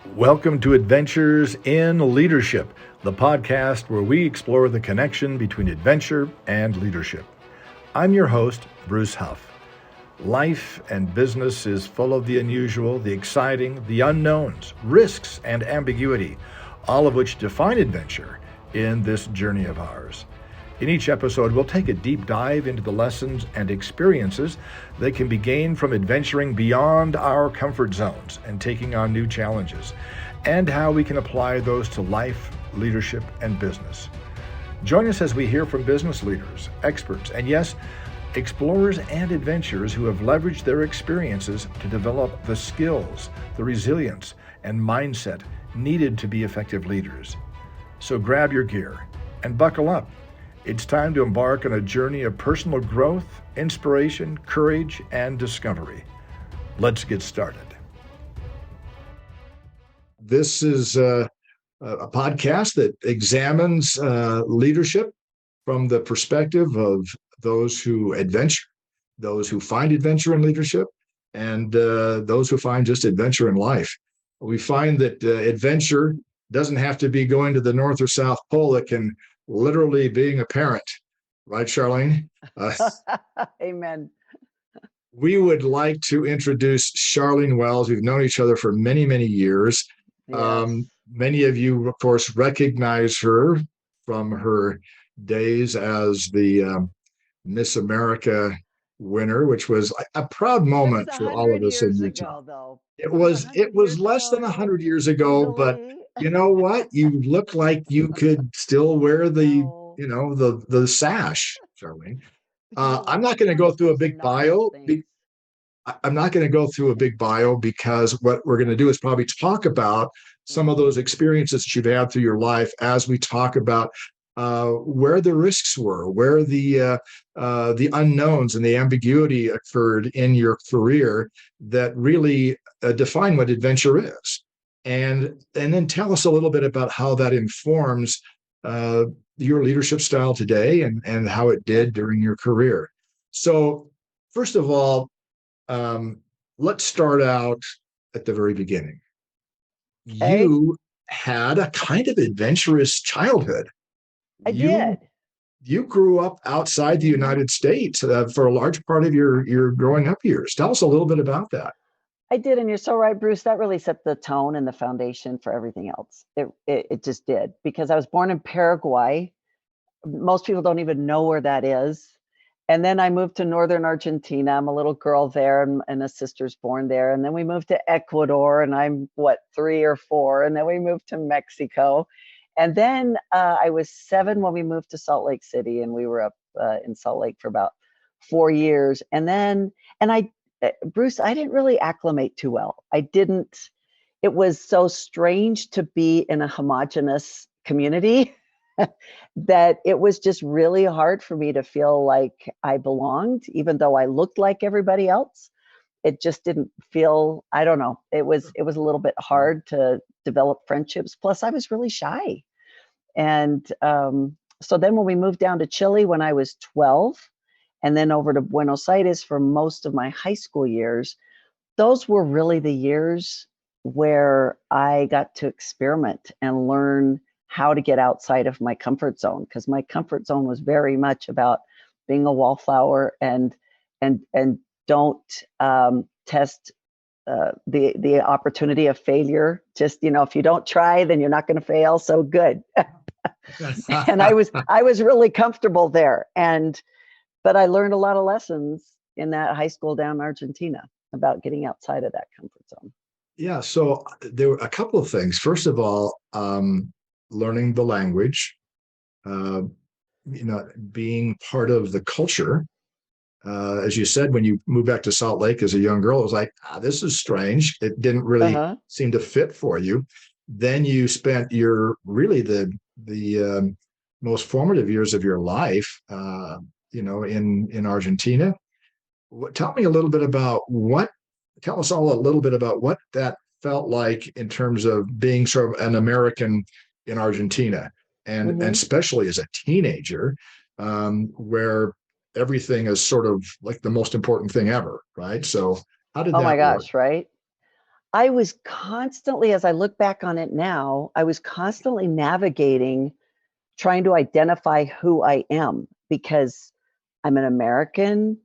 Welcome to Adventures in Leadership, the podcast where we explore the connection between adventure and leadership. I'm your host, Bruce Huff. Life and business is full of the unusual, the exciting, the unknowns, risks, and ambiguity, all of which define adventure in this journey of ours. In each episode, we'll take a deep dive into the lessons and experiences that can be gained from adventuring beyond our comfort zones and taking on new challenges, and how we can apply those to life, leadership, and business. Join us as we hear from business leaders, experts, and yes, explorers and adventurers who have leveraged their experiences to develop the skills, the resilience, and mindset needed to be effective leaders. So grab your gear and buckle up. It's time to embark on a journey of personal growth, inspiration, courage, and discovery. Let's get started. This is a podcast that examines leadership from the perspective of those who adventure, those who find adventure in leadership, and those who find just adventure in life. We find that adventure doesn't have to be going to the North or South Pole. It can literally being a parent, right, Sharlene? Amen. We would like to introduce Sharlene Wells. We've known each other for many, many years. Yes. Many of you, of course, recognize her from her days as the Miss America winner, which was a proud moment for all of us in Utah. Though. It was less than 100 years ago, but you know what? You look like you could still wear the sash, Charlene. I'm not going to go through a big bio. I'm not going to go through a big bio because what we're going to do is probably talk about some of those experiences that you've had through your life as we talk about where the risks were, where the unknowns and the ambiguity occurred in your career that really define what adventure is. And then tell us a little bit about how that informs your leadership style today and how it did during your career. So first of all, let's start out at the very beginning. Okay. You had a kind of adventurous childhood. I did. You grew up outside the United States for a large part of your growing up years. Tell us a little bit about that. I did, and you're so right, Bruce. That really set the tone and the foundation for everything else. It just did, because I was born in Paraguay. Most people don't even know where that is. And then I moved to northern Argentina. I'm a little girl there, and a sister's born there. And then we moved to Ecuador, and I'm 3 or 4. And then we moved to Mexico. And then I was 7 when we moved to Salt Lake City, and we were up in Salt Lake for about 4 years. Bruce, I didn't really acclimate too well. It was so strange to be in a homogenous community that it was just really hard for me to feel like I belonged, even though I looked like everybody else. It just didn't feel, I don't know. It was a little bit hard to develop friendships. Plus I was really shy. And so then when we moved down to Chile when I was 12, and then over to Buenos Aires for most of my high school years, those were really the years where I got to experiment and learn how to get outside of my comfort zone, because my comfort zone was very much about being a wallflower and don't test the opportunity of failure. Just, if you don't try, then you're not going to fail. So good. And I was really comfortable there. But I learned a lot of lessons in that high school down in Argentina about getting outside of that comfort zone. Yeah. So there were a couple of things. First of all, learning the language, being part of the culture. As you said, when you moved back to Salt Lake as a young girl, it was like, this is strange. It didn't really seem to fit for you. Then you spent the most formative years of your life, in Argentina. Tell us all a little bit about what that felt like in terms of being sort of an American in Argentina, and especially as a teenager, where everything is sort of like the most important thing ever, right? So how did that work? Oh my gosh, right? I was constantly, as I look back on it now, I was constantly navigating, trying to identify who I am, because I'm an American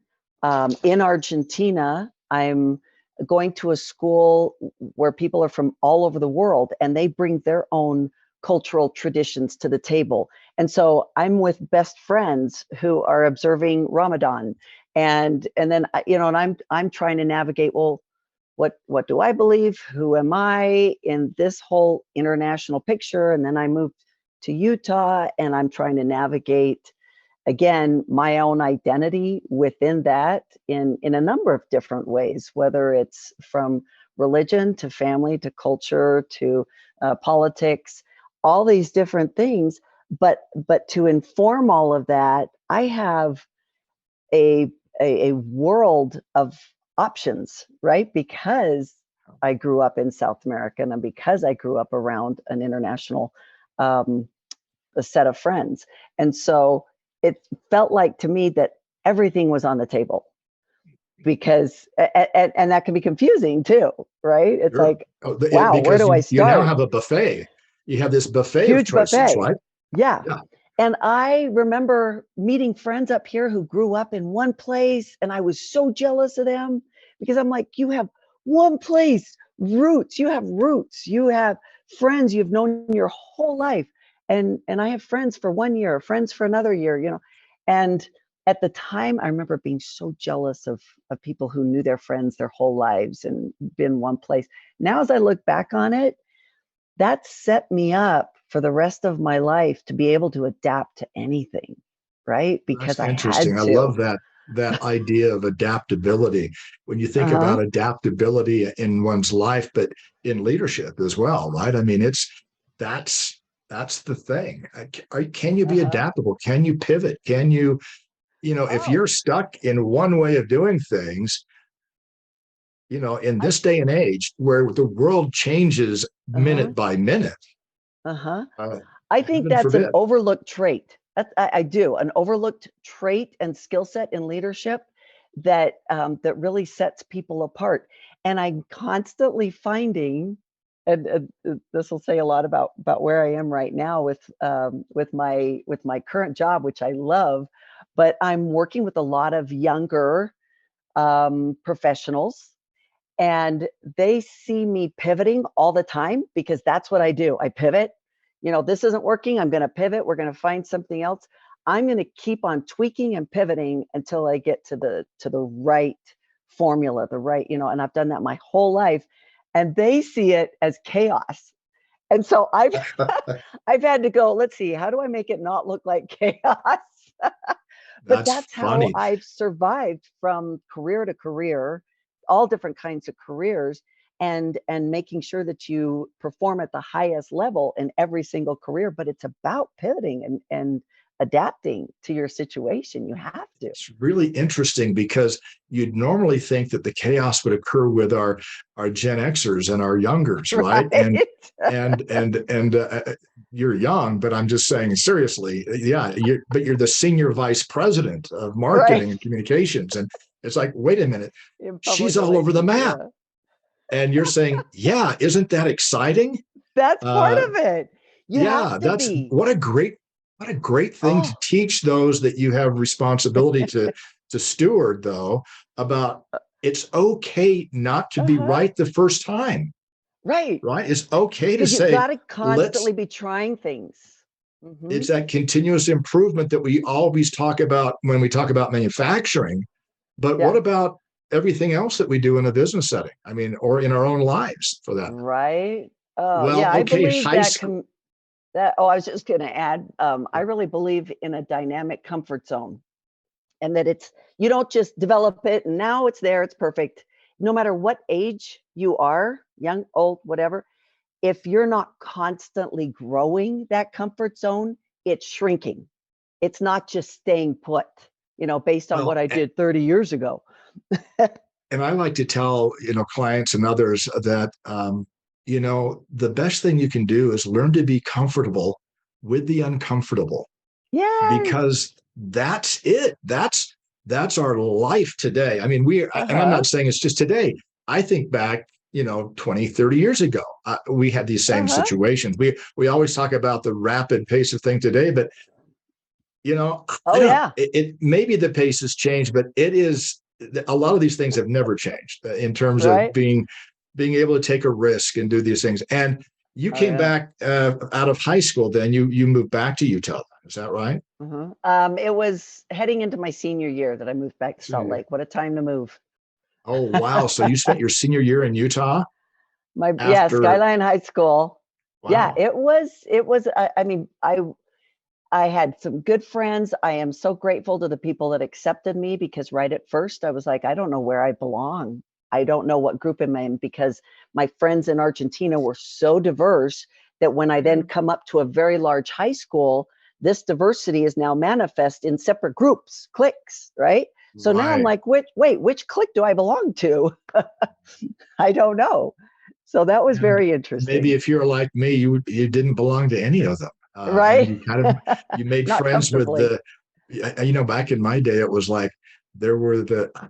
in Argentina. I'm going to a school where people are from all over the world, and they bring their own cultural traditions to the table. And so I'm with best friends who are observing Ramadan, and then and I'm trying to navigate, well, what do I believe? Who am I in this whole international picture? And then I moved to Utah, and I'm trying to navigate again my own identity within that in a number of different ways, whether it's from religion to family to culture to politics, all these different things. But to inform all of that, I have a a world of options, right? Because I grew up in South America, and because I grew up around an international um, a set of friends. And so it felt like to me that everything was on the table, because and that can be confusing too, right? It's Sure. like, Oh, wow, where because do I you now start? have a buffet. You have this buffet of Huge choices, buffet. right? Yeah. Yeah. And I remember meeting friends up here who grew up in one place, and I was so jealous of them, because I'm like, you have one place, roots, you have roots, you have friends you've known your whole life. And I have friends for 1 year, friends for another year. And at the time, I remember being so jealous of people who knew their friends their whole lives and been one place. Now, as I look back on it, that set me up for the rest of my life to be able to adapt to anything, right? That's Because I interesting. had I to. love that idea of adaptability. When you think Uh-huh. about adaptability in one's life, but in leadership as well, right? I mean, that's that's the thing. Can you be Uh-huh. adaptable? Can you pivot? Can you, if Oh, you're stuck in one way of doing things, in I this day and age where the world changes uh-huh. minute by minute, Uh-huh. uh, I think heaven that's an forbid. overlooked trait. I do, an overlooked trait and skill set in leadership that really sets people apart. And I'm constantly finding, and this will say a lot about where I am right now with my current job, which I love. But I'm working with a lot of younger professionals, and they see me pivoting all the time, because that's what I do. I pivot. This isn't working. I'm going to pivot. We're going to find something else. I'm going to keep on tweaking and pivoting until I get to the right formula, the right, and I've done that my whole life. And they see it as chaos. And so I've I've had to go, let's see, how do I make it not look like chaos? But That's that's how funny. I've survived from career to career, all different kinds of careers, and making sure that you perform at the highest level in every single career. But it's about pivoting and adapting to your situation. You have to. It's really interesting because you'd normally think that the chaos would occur with our Gen Xers and our youngers, right? And Right. and and and you're young, but I'm just saying seriously, yeah. But you're the senior vice president of Right. marketing and communications, and it's like, wait a minute, In public she's all over the relations. map, Yeah. and you're saying, yeah, isn't that exciting? That's part Uh, of it. You have yeah, to that's be. what a great thing to Oh, teach those that you have responsibility to steward, though, about it's okay not to be uh-huh. right the first time, Right. right? It's okay to Because you've say, got to let's constantly be trying things. Hmm. it's that continuous improvement that we always talk about when we talk about manufacturing. But what Yeah. about everything else that we do in a business setting? I mean, or in our own lives for that. Right. Oh, Well, yeah, I okay, believe high that school. I was just going to add, I really believe in a dynamic comfort zone, and that it's, you don't just develop it and now it's there, it's perfect. No matter what age you are, young, old, whatever, if you're not constantly growing that comfort zone, it's shrinking. It's not just staying put, based on what Well, I did 30 years ago. and I like to tell clients and others that the best thing you can do is learn to be comfortable with the uncomfortable, Yes. because that's it. That's our life today. I mean, and I'm Uh-huh. not saying it's just today. I think back 20, 30 years ago. We had these same Uh-huh. situations. We always talk about the rapid pace of things today, but I Oh don't know. yeah. It maybe the pace has changed, but it is a lot of these things have never changed in terms of Right. being able to take a risk and do these things. And you Oh came yeah. back out of high school, then you moved back to Utah. Is that right? It was heading into my senior year that I moved back to Salt Senior. Lake. What a time to move. Oh wow! So you spent your senior year in Utah Yeah, after? Skyline High School. Yeah, Wow. it was I mean, I had some good friends. I am so grateful to the people that accepted me because right at first I was like, I don't know where I belong. I don't know what group I'm in because my friends in Argentina were so diverse that when I then come up to a very large high school, this diversity is now manifest in separate groups, cliques, right? So now I'm Right. like, which clique do I belong to? I don't know. So that was And very maybe interesting, if you're like me, you didn't belong to any of them, and right? you kind of you made Not friends with comfortably. back in my day, it was like there were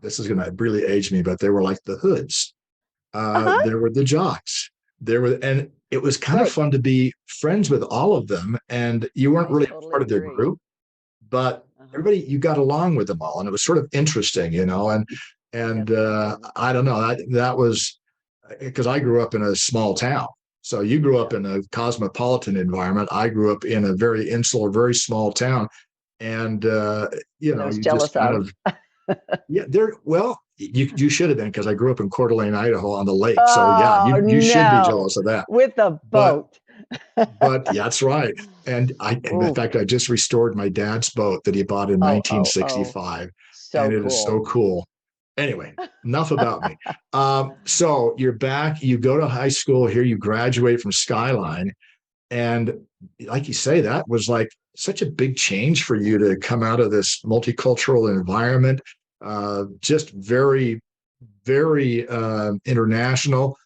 this is going to really age me, but there were like the hoods, Uh-huh. there were the jocks, and it was kind of Right. fun to be friends with all of them, and you weren't I really totally part of their agree. group, but Uh-huh. everybody you got along with them all, and it was sort of interesting, and Yes, it did. I don't know that was because I grew up in a small town. So you grew up Yeah. in a cosmopolitan environment. I grew up in a very insular, very small town, and That I was you just jealous kind of. of there. Well, you should have been because I grew up in Coeur d'Alene, Idaho, on the lake. So yeah, Oh you should be no, jealous of that. with a But boat. yeah, that's right. And in Oof. fact, I just restored my dad's boat that he bought in Oh. 1965, So and it is so cool. cool. Anyway, enough about me. So you're back. You go to high school here. You graduate from Skyline, and like you say, that was like such a big change for you to come out of this multicultural environment, just very, very international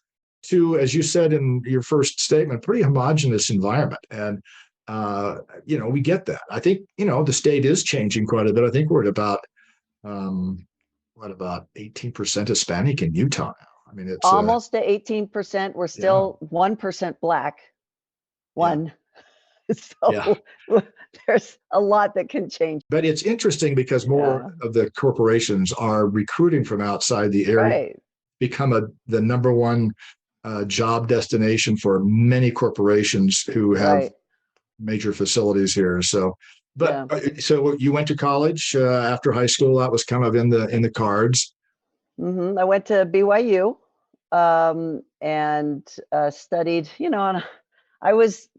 to, as you said in your first statement, pretty homogenous environment. And, we get that. I think, the state is changing quite a bit. I think we're at about, what about 18% Hispanic in Utah now? I mean, it's, Almost to 18%. We're yeah, still 1% black. yeah, One. yeah. So there's a lot that can change. But it's interesting because more Yeah. of the corporations are recruiting from outside the area, Right. become the number one job destination for many corporations who have Right. major facilities here. So, but Yeah. so you went to college after high school. That was kind of in the cards. I went to BYU, and studied. And I was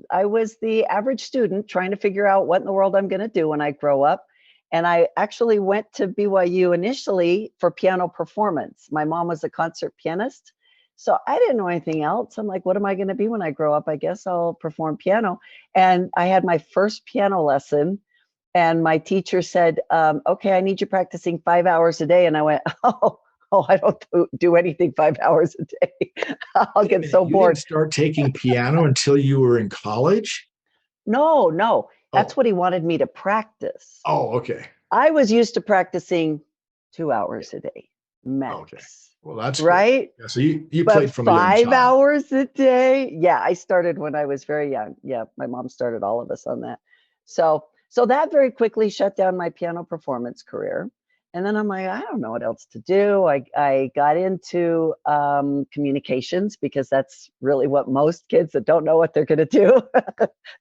the average student trying to figure out what in the world I'm going to do when I grow up. And I actually went to BYU initially for piano performance. My mom was a concert pianist, so I didn't know anything else. I'm like, what am I going to be when I grow up? I guess I'll perform piano. And I had my first piano lesson, and my teacher said, okay, I need you practicing 5 hours a day. And I went, oh, I don't do anything 5 hours a day. I'll Wait a get minute, so you didn't bored. start taking piano until you were in college? No, no, that's Oh, what he wanted me to practice. oh, okay, I was used to practicing two yeah, hours a day okay. max, Well, that's cool. right? Yeah, so you But played from a young five child. hours a day, yeah, I started when I was very young. Yeah, my mom started all of us on that. So that very quickly shut down my piano performance career. And then I'm like, I don't know what else to do. I got into communications because that's really what most kids that don't know what they're going to do,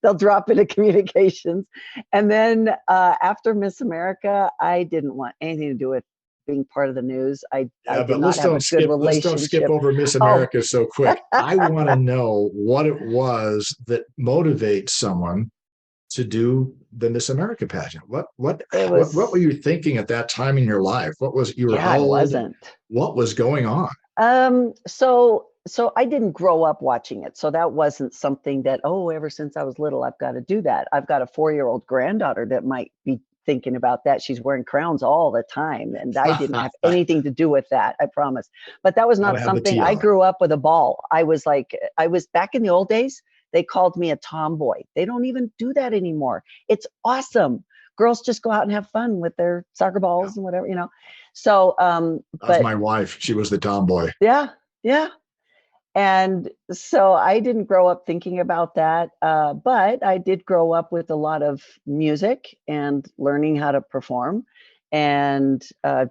they'll drop into communications. And then after Miss America, I didn't want anything to do with being part of the news. I Yeah, did but not have a good let's don't skip relationship. over Miss Oh, America so quick. I want to know what it was that motivates someone to do the Miss America pageant. it What were was, you thinking at that time in your life? What was you were yeah, how I old? wasn't. What was going on? So I didn't grow up watching it. So that wasn't something that, oh, ever since I was little, I've got to do that. I've got a 4-year-old granddaughter that might be thinking about that. She's wearing crowns all the time. And I didn't have Gotta anything to do with that, I promise. But that was not have the something I tiara. grew up with a ball. I was back in the old days, they called me a tomboy. They don't even do that anymore. It's awesome. Girls just go out and have fun with their soccer Yeah. balls and whatever. So, That was but my wife. She was the tomboy. yeah, yeah. And so I didn't grow up thinking about that, but I did grow up with a lot of music and learning how to perform and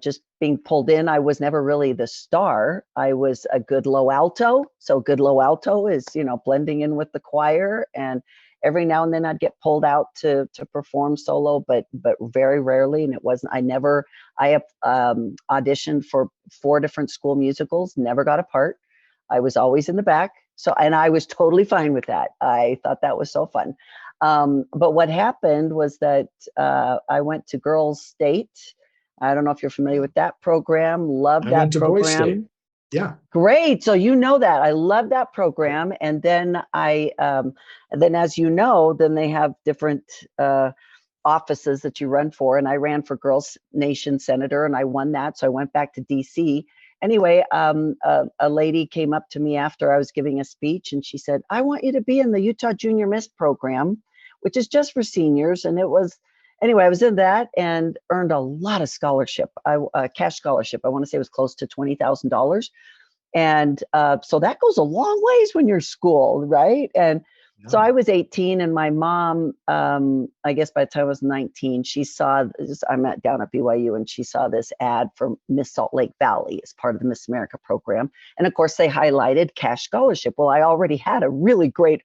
just being pulled in. I was never really the star. I was a good low alto. So good low alto is, blending in with the choir. And every now and then I'd get pulled out to perform solo, but very rarely. And it wasn't, I auditioned for 4 different school musicals, never got a part. I was always in the back. So, and I was totally fine with that. I thought that was so fun. But what happened was that I went to Girls State. I don't know if you're familiar with that program. Love I that went to Boys State. program. Yeah. Great. So you know that. I love that program. And then as you know, then they have different offices that you run for. And I ran for Girls Nation Senator and I won that. So I went back to DC. Anyway, a lady came up to me after I was giving a speech and she said, I want you to be in the Utah Junior Miss program, which is just for seniors. And anyway, I was in that and earned a lot of scholarship, cash scholarship. I want to say it was close to $20,000. And so that goes a long ways when you're schooled, right? And so I was 18 and my mom, I guess by the time I was 19, she saw this, I'm down at BYU and she saw this ad for Miss Salt Lake Valley as part of the Miss America program. And of course they highlighted cash scholarship. Well, I already had a really great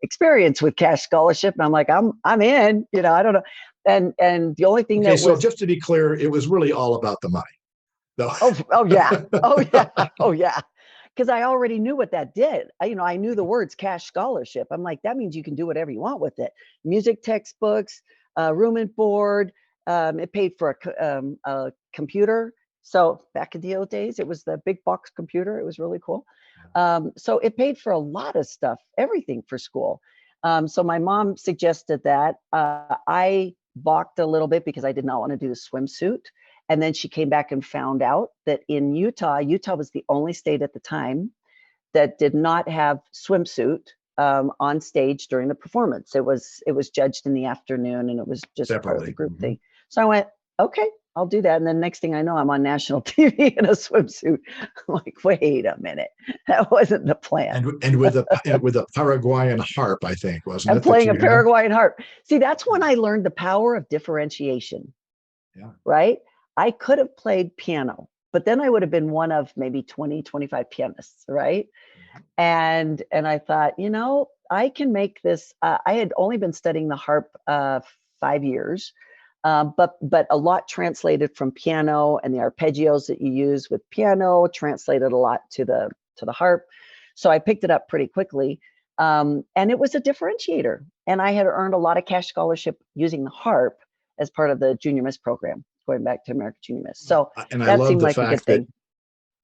experience with cash scholarship. And I'm like, I'm in, I don't know. And the only thing so just to be clear, it was really all about the money. No. Oh yeah. Oh yeah. Oh yeah. Because I already knew what that did. I knew the words cash scholarship. I'm like, that means you can do whatever you want with it. Music textbooks, room and board. It paid for a computer. So back in the old days, it was the big box computer. It was really cool. So it paid for a lot of stuff, everything for school. So my mom suggested that. I balked a little bit because I did not want to do the swimsuit. And then she came back and found out that in Utah was the only state at the time that did not have swimsuit on stage during the performance. It was judged in the afternoon and it was just separately. Part of the group thing. So I went, okay, I'll do that. And then next thing I know, I'm on national TV in a swimsuit. I'm like, wait a minute, that wasn't the plan. And with a Paraguayan harp, I think, wasn't it? I'm playing a Paraguayan harp. See, that's when I learned the power of differentiation. Yeah. Right? I could have played piano, but then I would have been one of maybe 20, 25 pianists, right? And I thought, I can make this. I had only been studying the harp 5 years, but a lot translated from piano and the arpeggios that you use with piano translated a lot to the harp. So I picked it up pretty quickly. And it was a differentiator. And I had earned a lot of cash scholarship using the harp as part of the Junior Miss program, going back to American Junior Miss. So that seemed like a good thing.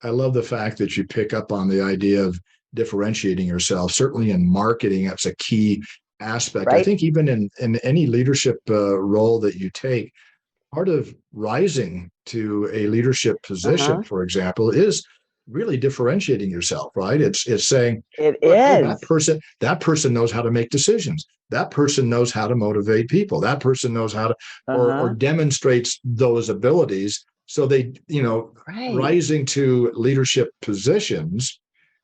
I love the fact that you pick up on the idea of differentiating yourself. Certainly in marketing, that's a key aspect. Right? I think even in any leadership role that you take, part of rising to a leadership position, for example, is really differentiating yourself, right? It's saying that person knows how to make decisions. That person knows how to motivate people. That person knows how to or demonstrates those abilities. So they, rising to leadership positions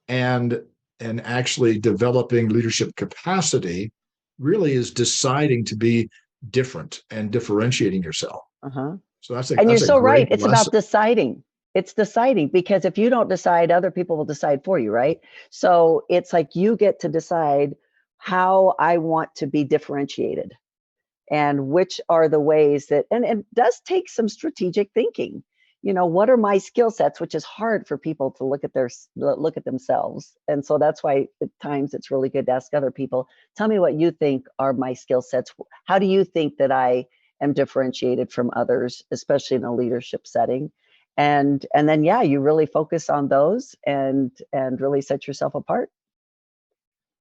and actually developing leadership capacity really is deciding to be different and differentiating yourself. So and you're so right. It's about deciding. It's deciding, because if you don't decide, other people will decide for you, right? So it's like you get to decide how I want to be differentiated and which are the ways that, and it does take some strategic thinking. What are my skill sets, which is hard for people to look at themselves. And so that's why at times it's really good to ask other people, tell me what you think are my skill sets. How do you think that I am differentiated from others, especially in a leadership setting? And then, you really focus on those and really set yourself apart.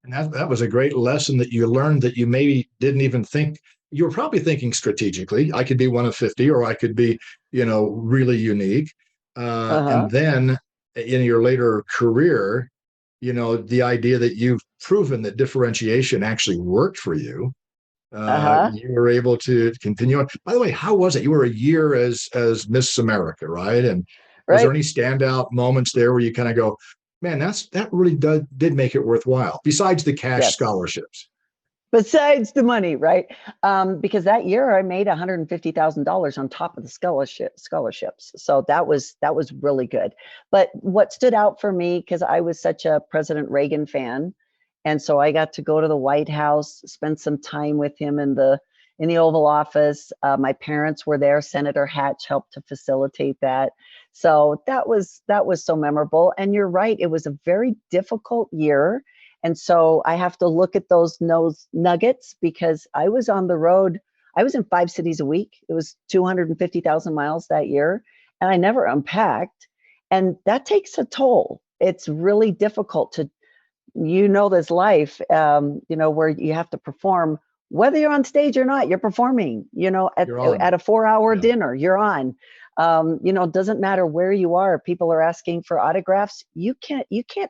And that was a great lesson that you learned that you maybe didn't even think. You were probably thinking strategically. I could be one of 50, or I could be, really unique. And then in your later career, the idea that you've proven that differentiation actually worked for you. You were able to continue on. By the way, how was it? You were a year as Miss America, right? And was there any standout moments there where you kind of go, Man, that really did make it worthwhile, besides the cash Yes. scholarships. Besides the money, right? Because that year I made $150,000 on top of the scholarships. So that was really good. But what stood out for me, because I was such a President Reagan fan, and so I got to go to the White House, spend some time with him in the Oval Office. My parents were there. Senator Hatch helped to facilitate that. So that was so memorable. And you're right, it was a very difficult year. And so I have to look at those nuggets, because I was on the road. I was in 5 cities a week. It was 250,000 miles that year, and I never unpacked. And that takes a toll. It's really difficult to, this life, where you have to perform, whether you're on stage or not, you're performing, You're on. at a 4-hour Yeah. dinner, you're on. Doesn't matter where you are. People are asking for autographs. You can't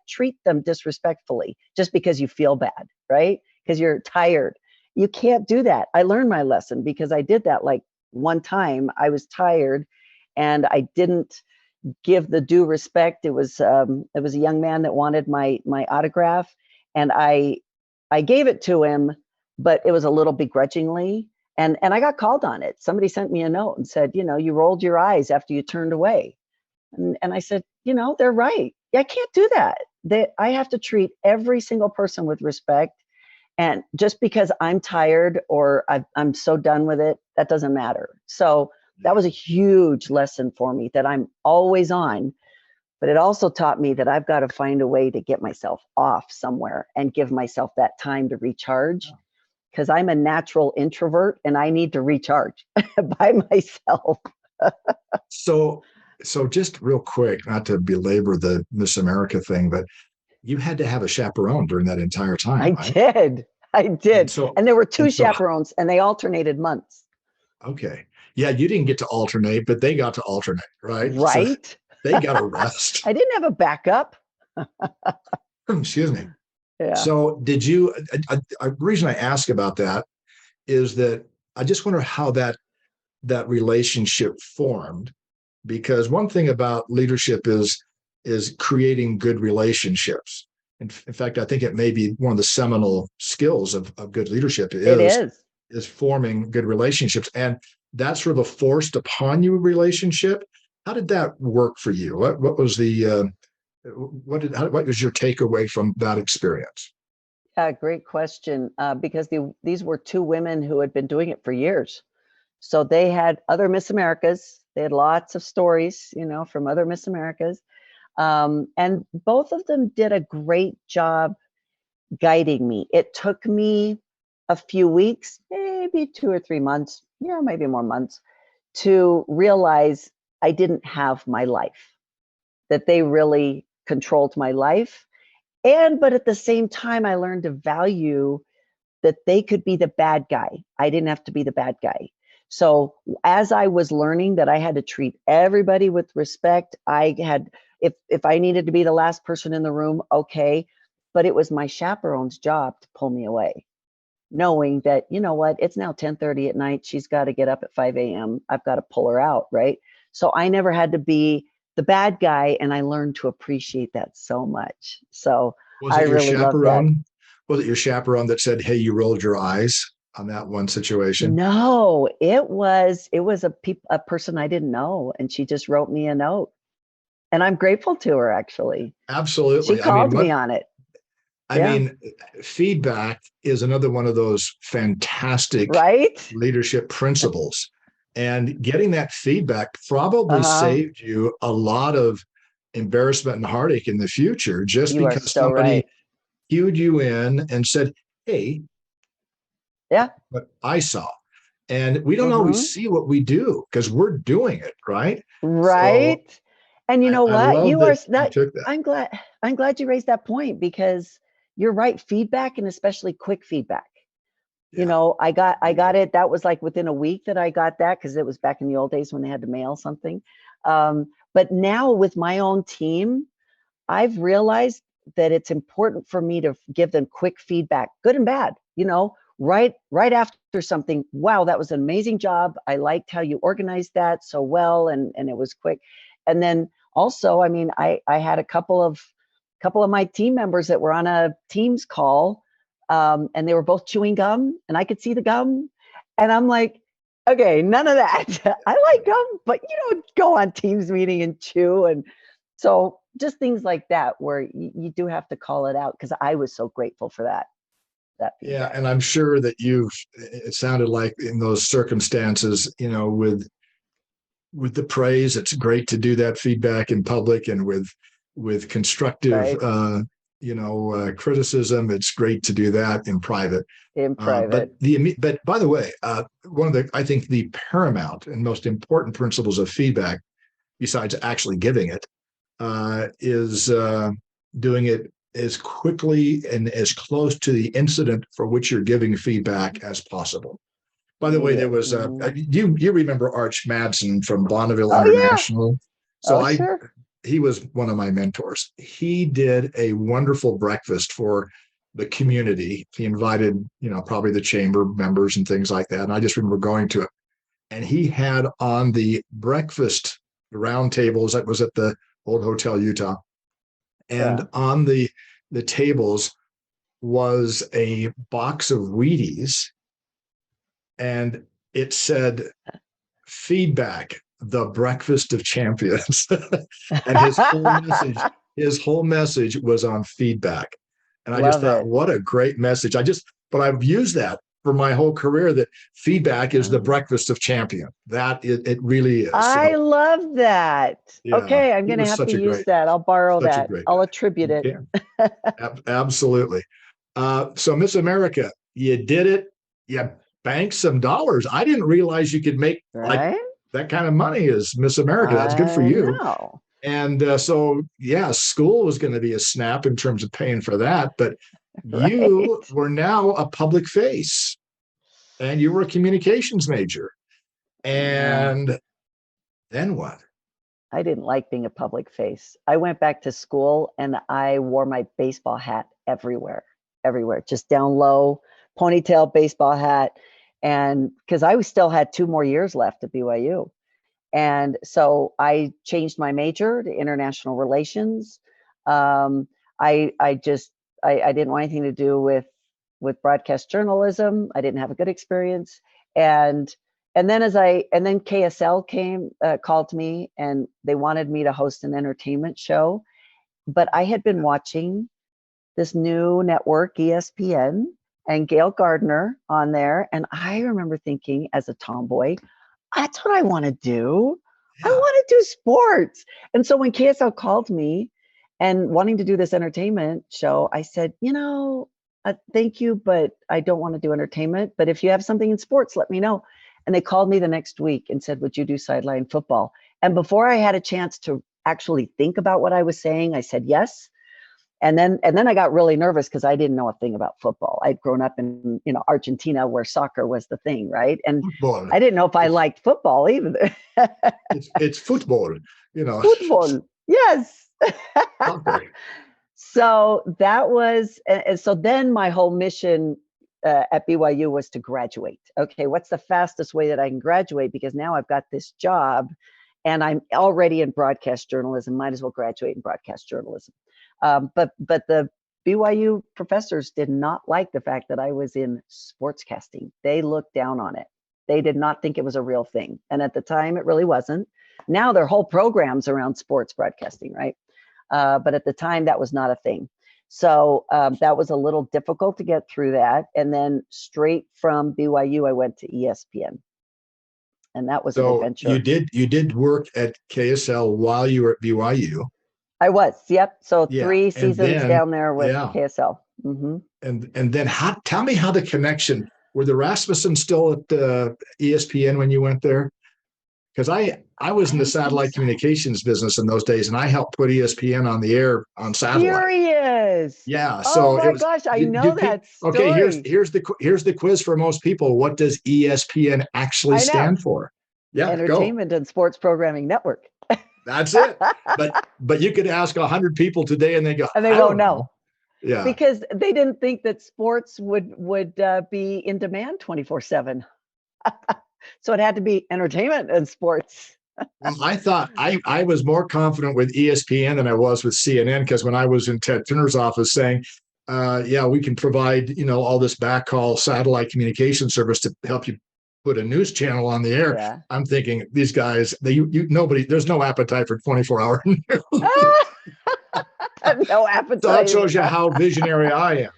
treat them disrespectfully just because you feel bad, right? Because you're tired. You can't do that. I learned my lesson, because I did that like one time. I was tired and I didn't give the due respect. It was a young man that wanted my autograph, and I gave it to him, but it was a little begrudgingly. And I got called on it. Somebody sent me a note and said, you rolled your eyes after you turned away. And I said, they're right. I can't do that. I have to treat every single person with respect. And just because I'm tired or I'm so done with it, that doesn't matter. So that was a huge lesson for me, that I'm always on. But it also taught me that I've got to find a way to get myself off somewhere and give myself that time to recharge, because I'm a natural introvert and I need to recharge by myself. So, so just real quick, not to belabor the Miss America thing, but you had to have a chaperone during that entire time, I right? did. I And did. so, And there were two and so, chaperones, and they alternated months. okay. Yeah, you didn't get to alternate, but they got to alternate, right? So Right? they got a rest. I didn't have a backup. Excuse me. Yeah. So did you, the reason I ask about that is that I just wonder how that relationship formed, because one thing about leadership is creating good relationships. In fact, I think it may be one of the seminal skills of good leadership It is. is forming good relationships. And that's sort of a forced upon you relationship. How did that work for you? What was the what was your takeaway from that experience? Yeah, great question. Because these were two women who had been doing it for years. So they had other Miss Americas. They had lots of stories, from other Miss Americas. And both of them did a great job guiding me. It took me a few weeks, maybe 2 or 3 months, maybe more months, to realize I didn't have my life, that they really controlled my life. But at the same time, I learned to value that they could be the bad guy. I didn't have to be the bad guy. So as I was learning that I had to treat everybody with respect, I had, if I needed to be the last person in the room, okay. But it was my chaperone's job to pull me away, knowing that, what, it's now 10:30 at night. She's got to get up at 5 a.m. I've got to pull her out, right? So I never had to be the bad guy, and I learned to appreciate that so much. So Was I it your really love that. chaperone? Was it your chaperone that said, "Hey, you rolled your eyes" on that one situation? No, it was a person I didn't know, and she just wrote me a note, and I'm grateful to her, actually. She Absolutely. I mean, called me what on it. I Yeah. mean, feedback is another one of those fantastic Right? leadership principles. And getting that feedback probably Uh-huh. saved you a lot of embarrassment and heartache in the future, just You are because so somebody right. cued you in and said, "Hey, Yeah. what I saw." And we don't always Mm-hmm. see what we do because we're doing it, right? So Right. And you know I what? love You are that you that took that. I'm glad you raised that point, because you're right. Feedback, and especially quick feedback. Yeah. I got it. That was like within a week that I got that, because it was back in the old days when they had to mail something. But now with my own team, I've realized that it's important for me to give them quick feedback, good and bad, right after something. Wow, that was an amazing job. I liked how you organized that so well, and it was quick. And then also, I mean, I had a couple of couple of my team members that were on a Teams call, and they were both chewing gum, and I could see the gum, and I'm like, okay, none of that. I like gum, but you don't go on Teams meeting and chew. And so just things like that where you do have to call it out, because I was so grateful for that Yeah, feedback. and I'm sure that it sounded like in those circumstances, with the praise, it's great to do that feedback in public, and with constructive, Right. criticism, it's great to do that in private. In But private. but by the way, one of the I think the paramount and most important principles of feedback, besides actually giving it, is doing it as quickly and as close to the incident for which you're giving feedback as possible. By the way, Yeah. there was you remember Arch Madsen from Bonneville Oh yeah. International. So Oh sure. he was one of my mentors. He did a wonderful breakfast for the community. He invited, probably the chamber members and things like that. And I just remember going to it. And he had on the breakfast round tables, that was at the old Hotel Utah. And Yeah. on the tables was a box of Wheaties, and it said feedback, the breakfast of champions. And his whole message was on feedback. And I just Love thought, it. what a great message. But I've used that for my whole career, that feedback is the Yeah. breakfast of champion. That it really is. I So love that. yeah, Okay, I'm he going to was have to use that. I'll borrow such a that. great I'll guy. attribute You it. can. Absolutely. So Miss America, you did it. You banked some dollars. I didn't realize you could make like Right? that kind of money as Miss America. That's good for I you. know. And so, yeah, school was going to be a snap in terms of paying for that. But Right. you were now a public face, and you were a communications major. Yeah. And then what? I didn't like being a public face. I went back to school and I wore my baseball hat everywhere, everywhere, just down low, ponytail baseball hat. And because I still had 2 more years left at BYU. And so I changed my major to international relations. Um, I just I didn't want anything to do with broadcast journalism. I didn't have a good experience, and and then KSL came called me, and they wanted me to host an entertainment show. But I had been watching this new network, ESPN, and Gail Gardner on there, and I remember thinking as a tomboy, that's what I want to do. I Yeah. want to do sports. And so when KSL called me and wanting to do this entertainment show, I said, thank you, but I don't want to do entertainment. But if you have something in sports, let me know. And they called me the next week and said, would you do sideline football? And before I had a chance to actually think about what I was saying, I said yes. And then I got really nervous because I didn't know a thing about football. I'd grown up in Argentina, where soccer was the thing, right? And Football. I didn't know if I It's liked football either. it's football, Football, yes. soccer. So that was, and so then my whole mission at BYU was to graduate. Okay, what's the fastest way that I can graduate? Because now I've got this job and I'm already in broadcast journalism, might as well graduate in broadcast journalism. But the BYU professors did not like the fact that I was in sportscasting. They looked down on it. They did not think it was a real thing. And at the time, it really wasn't. Now their whole program's around sports broadcasting, right? But at the time, that was not a thing. So that was a little difficult to get through that. And then straight from BYU, I went to ESPN. And that was an So you adventure. did work at KSL while you were at BYU. I was, yep. So Yeah. 3 seasons down there with Yeah. KSL. Mm-hmm. And then tell me how the connection, were the Rasmussen still at ESPN when you went there? Because I was I in the don't think satellite so. communications business in those days, and I helped put ESPN on the air on satellite. Serious. Yeah, Oh so it my was. gosh, I know that Okay, story. here's the quiz for most people. What does ESPN actually I know. stand for? Yeah, go. Entertainment and Sports Programming Network. That's it. But you could ask 100 people today, and they go, And they I won't don't know know. Yeah, because they didn't think that sports would be in demand 24/7. So it had to be entertainment and sports. Well, I thought I was more confident with ESPN than I was with CNN, because when I was in Ted Turner's office saying, yeah, we can provide, all this backhaul satellite communication service to help you put a news channel on the air. Yeah. I'm thinking these guys, nobody, there's no appetite for 24-hour news. No So that appetite. shows you how visionary I am.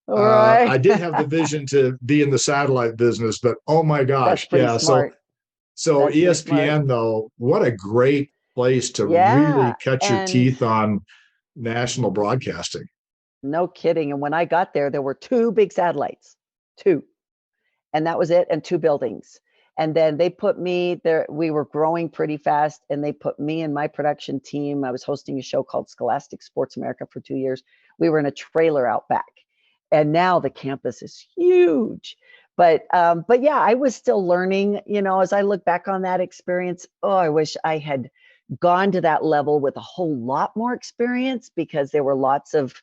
All right. I did have the vision to be in the satellite business, but oh my That's gosh, pretty yeah. So smart. so That's pretty smart. ESPN though, what a great place to really Yeah. cut your And teeth on national broadcasting. no kidding. And when I got there were two big satellites, two, and that was it, and two buildings. And then they put me there. We were growing pretty fast, and they put me and my production team. I was hosting a show called Scholastic Sports America for 2 years. We were in a trailer out back, and now the campus is huge. But yeah, I was still learning. As I look back on that experience, oh, I wish I had gone to that level with a whole lot more experience, because there were lots of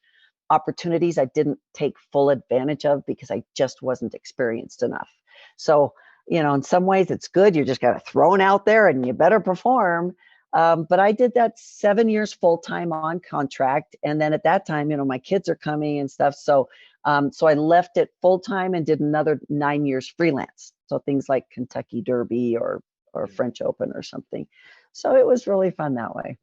opportunities I didn't take full advantage of because I just wasn't experienced enough. So, in some ways it's good. You're just kind of thrown out there and you better perform. But I did that 7 years full time on contract. And then at that time, my kids are coming and stuff. So I left it full time and did another 9 years freelance. So things like Kentucky Derby or French Open or something. So it was really fun that way.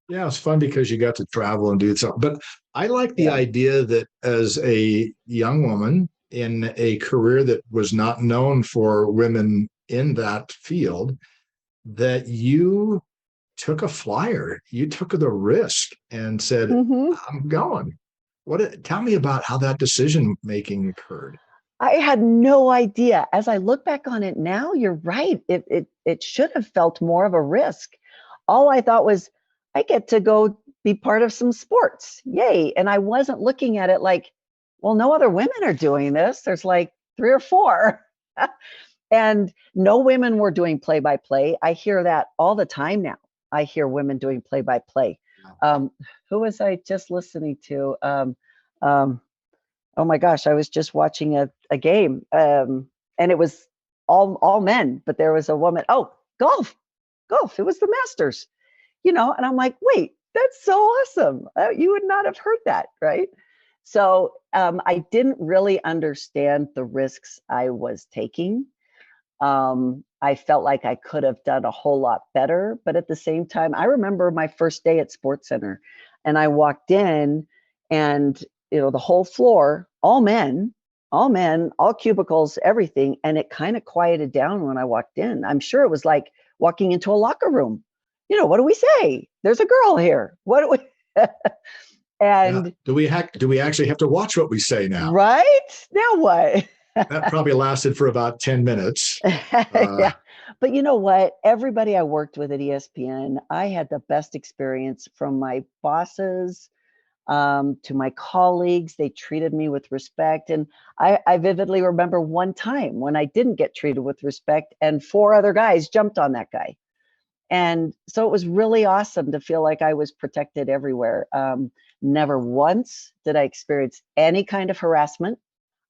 Yeah, it's fun because you got to travel and do something. But I like the Yeah. idea that as a young woman in a career that was not known for women in that field, that you took a flyer, you took the risk and said, Mm-hmm. I'm going. Tell me about how that decision making occurred. I had no idea. As I look back on it now, you're right. It should have felt more of a risk. All I thought was, I get to go be part of some sports. Yay. And I wasn't looking at it like, well, no other women are doing this. There's like 3 or 4. And no women were doing play by play. I hear that all the time now. I hear women doing play by play. Who was I just listening to? Um, oh my gosh, I was just watching a game, and it was all men, but there was a woman. Oh, golf. It was the Masters, and I'm like, wait, that's so awesome. You would not have heard that, right? So I didn't really understand the risks I was taking. I felt like I could have done a whole lot better, but at the same time, I remember my first day at Sports Center, and I walked in, and the whole floor, all men, all cubicles, everything, and it kind of quieted down when I walked in. I'm sure it was like walking into a locker room. What do we say? There's a girl here. What do we? And do we actually have to watch what we say now? Right? Now what? That probably lasted for about 10 minutes. Yeah. But you know what? Everybody I worked with at ESPN, I had the best experience, from my bosses to my colleagues. They treated me with respect. And I vividly remember one time when I didn't get treated with respect, and 4 other guys jumped on that guy. And so it was really awesome to feel like I was protected everywhere. Never once did I experience any kind of harassment.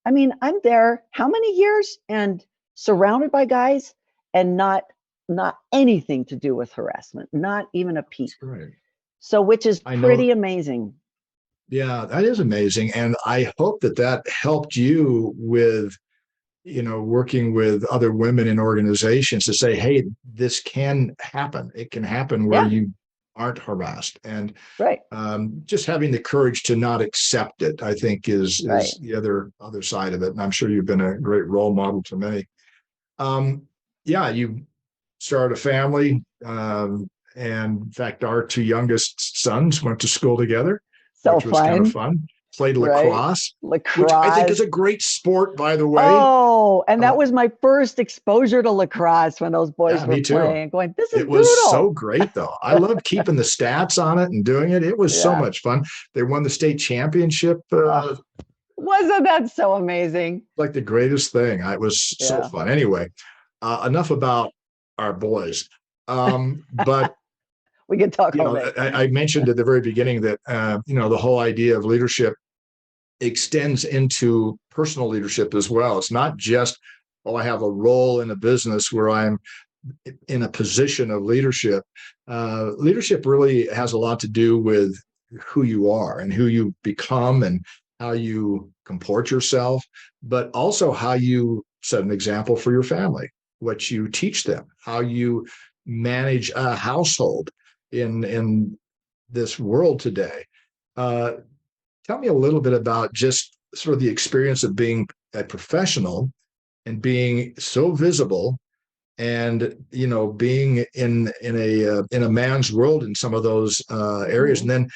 I mean, I'm there how many years and surrounded by guys, and not anything to do with harassment, not even a peep. Right. So, which is I pretty know. amazing. Yeah, that is amazing. And I hope that helped you with, working with other women in organizations to say, hey, this can happen. It can happen where Yeah, you aren't harassed. And right, just having the courage to not accept it, I think, is right. the other side of it. And I'm sure you've been a great role model to many. Yeah, you started a family. And in fact, our 2 youngest sons went to school together, So which was kind of fun, fun. Played right? lacrosse, which I think is Lacrosse. a great sport, by the way. Oh, and that Uh, was my first exposure to lacrosse when those boys yeah, were me too. playing, going, this is It was so brutal. great, though. I loved keeping the stats on it and doing it. It was so Yeah. much fun. They won the state championship. Wasn't that so amazing? Like the greatest thing. It was so Yeah. fun. Anyway, enough about our boys. But We can talk all day. I mentioned at the very beginning that the whole idea of leadership extends into personal leadership as well. It's not just, oh, I have a role in a business where I'm in a position of leadership, leadership really has a lot to do with who you are and who you become and how you comport yourself, but also how you set an example for your family, what you teach them, how you manage a household in this world today. Uh, Tell me a little bit about just sort of the experience of being a professional and being so visible, and being in a man's world in some of those areas, Mhm. and then